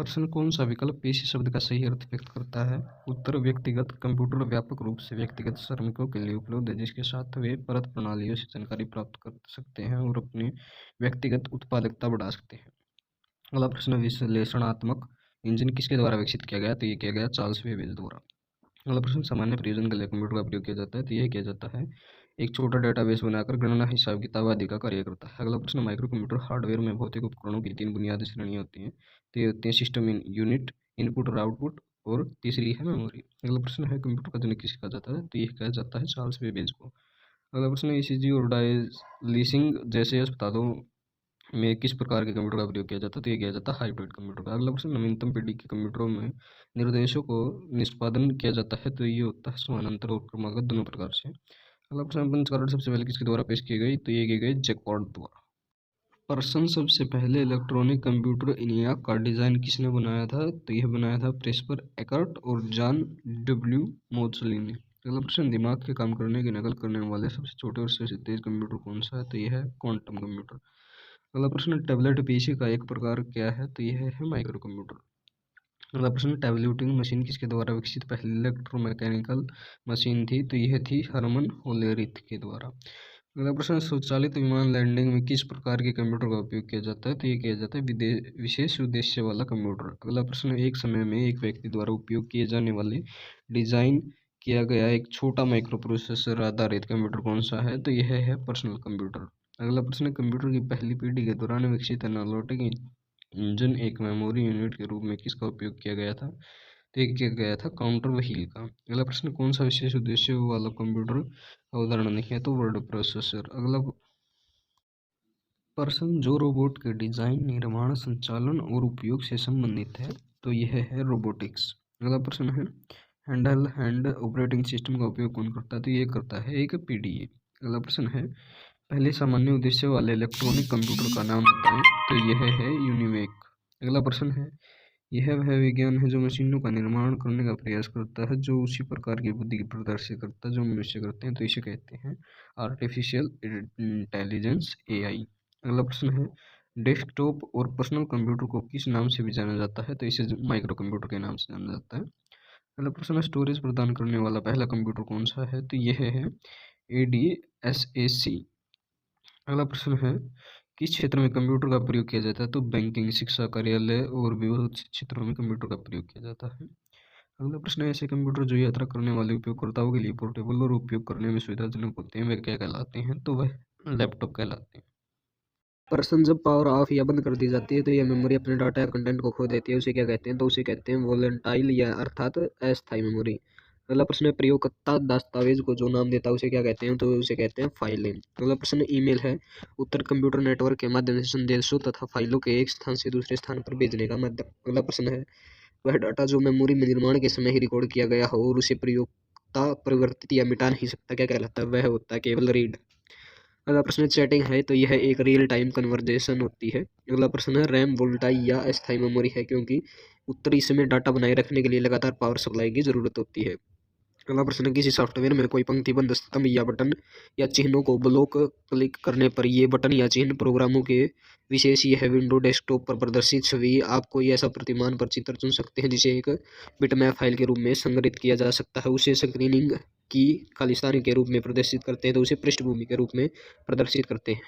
प्रश्न, कौन सा विकल्प पीसी शब्द का सही अर्थ व्यक्त करता है? उत्तर, व्यक्तिगत कंप्यूटर व्यापक रूप से व्यक्तिगत श्रमिकों के लिए उपलब्ध है, जिसके साथ वे परत प्रणालियों से जानकारी प्राप्त कर सकते हैं और अपनी व्यक्तिगत उत्पादकता बढ़ा सकते हैं। अगला प्रश्न, विश्लेषणात्मक इंजन किसके द्वारा विकसित किया गया? तो ये किया गया चार्ल्स बेबेज द्वारा। अगला प्रश्न, सामान्य प्रयोजन के लिए कंप्यूटर का प्रयोग किया जाता है? तो यह किया जाता है एक छोटा डेटाबेस बनाकर गणना, हिसाब किताब आदि का कार्य करता है। अगला प्रश्न, माइक्रो कंप्यूटर हार्डवेयर में भौतिक उपकरणों की 3 बुनियादी श्रेणियां होती हैं। तो ये होती हैं सिस्टम यूनिट, इनपुट और आउटपुट, और तीसरी है मेमोरी। अगला प्रश्न है, कंप्यूटर का जनक किसे कहा जाता है? तो यह कहा जाता है चार्ल्स बेबेज को। अगला प्रश्न, ईसीजी और डायलिसिंग जैसे अस्पतालों में किस प्रकार के कंप्यूटर का प्रयोग किया जाता है? तो ये किया जाता है हाइब्रिड कंप्यूटर का। अगला प्रश्न, नवीनतम पीढ़ी के कंप्यूटरों में निर्देशों को निष्पादन किया जाता है? तो ये होता है समानांतर और क्रमागत दोनों प्रकार से। अगला प्रश्न, पंचकार्ड सबसे पहले किसके द्वारा पेश की गई? तो ये की गई जैकॉर्ड द्वारा। प्रश्न, सबसे पहले इलेक्ट्रॉनिक कंप्यूटर ENIAC का डिजाइन किसने बनाया था? तो यह बनाया था प्रेस्पर एकर्ट और जॉन डब्ल्यू मोसलिनी। अगला प्रश्न, दिमाग के काम करने की नकल करने वाले सबसे छोटे और सबसे तेज कंप्यूटर कौन सा है? तो यह है क्वांटम कंप्यूटर। अगला प्रश्न, टैबलेट पीसी का एक प्रकार क्या है? तो यह है माइक्रो कंप्यूटर। अगला प्रश्न, टैबलेटिंग मशीन किसके द्वारा विकसित पहली इलेक्ट्रोमैकेनिकल मशीन थी? तो यह थी हरमन होलेरिथ के द्वारा। अगला प्रश्न, स्वचालित विमान लैंडिंग में किस प्रकार के कंप्यूटर का उपयोग किया जाता है? तो ये किया जाता है विशेष उद्देश्य वाला कंप्यूटर। अगला प्रश्न, एक समय में एक व्यक्ति द्वारा उपयोग किए जाने वाले डिजाइन किया गया एक छोटा माइक्रो प्रोसेसर आधारित कंप्यूटर कौन सा है? तो यह है पर्सनल कंप्यूटर। अगला प्रश्न, कंप्यूटर की पहली पीढ़ी के दौरान विकसित एनालॉगिक इंजन एक मेमोरी यूनिट के रूप में किसका उपयोग किया गया था? तो ये किया गया था काउंटर व्हील का। अगला प्रश्न, कौन सा विशेष उद्देश्य वाला कंप्यूटर का उदाहरण नहीं है? तो वर्ड प्रोसेसर। अगला प्रश्न, जो रोबोट के डिजाइन, निर्माण, संचालन और उपयोग से संबंधित है? तो यह है रोबोटिक्स। अगला प्रश्न है, हैंड ऑपरेटिंग सिस्टम का उपयोग कौन करता है? तो ये करता है एक PDA। अगला प्रश्न है, पहले सामान्य उद्देश्य वाले इलेक्ट्रॉनिक कंप्यूटर का नाम बताएं? तो यह है यूनिवेक। अगला प्रश्न है, यह वह विज्ञान है जो मशीनों का निर्माण करने का प्रयास करता है, जो उसी प्रकार की बुद्धि की प्रदर्शित करता है जो मनुष्य करते हैं? तो इसे कहते हैं आर्टिफिशियल इंटेलिजेंस, AI। अगला प्रश्न है, डेस्कटॉप और पर्सनल कंप्यूटर को किस नाम से भी जाना जाता है? तो इसे माइक्रो कंप्यूटर के नाम से जाना जाता है। अगला प्रश्न, स्टोरेज प्रदान करने वाला पहला कंप्यूटर कौन सा है? तो यह है ADSAC। अगला प्रश्न है, किस क्षेत्र में कंप्यूटर का प्रयोग किया जाता है? तो बैंकिंग, शिक्षा, कार्यालय और भी बहुत से क्षेत्रों में कंप्यूटर का प्रयोग किया जाता है। अगला प्रश्न है, ऐसे कंप्यूटर जो यात्रा करने वाले उपयोगकर्ताओं के लिए पोर्टेबल और उपयोग करने में सुविधाजनक होते हैं, वे क्या कहलाते हैं? तो वह लैपटॉप कहलाते हैं। प्रश्न, जब पावर ऑफ या बंद कर दी जाती है तो यह मेमोरी अपने डाटा या कंटेंट को खो देती है, उसे क्या कहते हैं? तो उसे कहते हैं वोलेटाइल या अर्थात अस्थायी मेमोरी। अगला प्रश्न है, प्रयोगकर्ता दस्तावेज को जो नाम देता है उसे क्या कहते हैं? तो उसे कहते हैं फाइलें। अगला प्रश्न ईमेल है, उत्तर कंप्यूटर नेटवर्क के माध्यम से संदेशों तथा फाइलों के एक स्थान से दूसरे स्थान पर भेजने का माध्यम। अगला प्रश्न है, वह डाटा जो मेमोरी में निर्माण के समय ही रिकॉर्ड किया गया हो और उसे प्रयोगकर्ता परिवर्तित या मिटा नहीं सकता, क्या कहलाता है? वह होता है केवल रीड। अगला प्रश्न, चैटिंग है तो यह एक रियल टाइम कन्वर्जेशन होती है। अगला प्रश्न है, रैम वोल्टाई या अस्थायी मेमोरी है क्योंकि उत्तर इसमें डाटा बनाए रखने के लिए लगातार पावर सप्लाई की जरूरत होती है। अगला प्रश्न, किसी सॉफ्टवेयर में कोई पंक्तिबद्ध स्तंभ या बटन या चिन्हों को ब्लॉक क्लिक करने पर ये बटन या चिन्ह प्रोग्रामों के विशेष यह विंडो डेस्कटॉप पर प्रदर्शित छवि आप कोई ऐसा प्रतिमान पर चित्र चुन सकते हैं जिसे एक बिटमैप फाइल के रूप में संग्रहित किया जा सकता है, उसे स्क्रीनिंग की खालिस्तानी के रूप में प्रदर्शित करते हैं, तो उसे पृष्ठभूमि के रूप में प्रदर्शित करते हैं।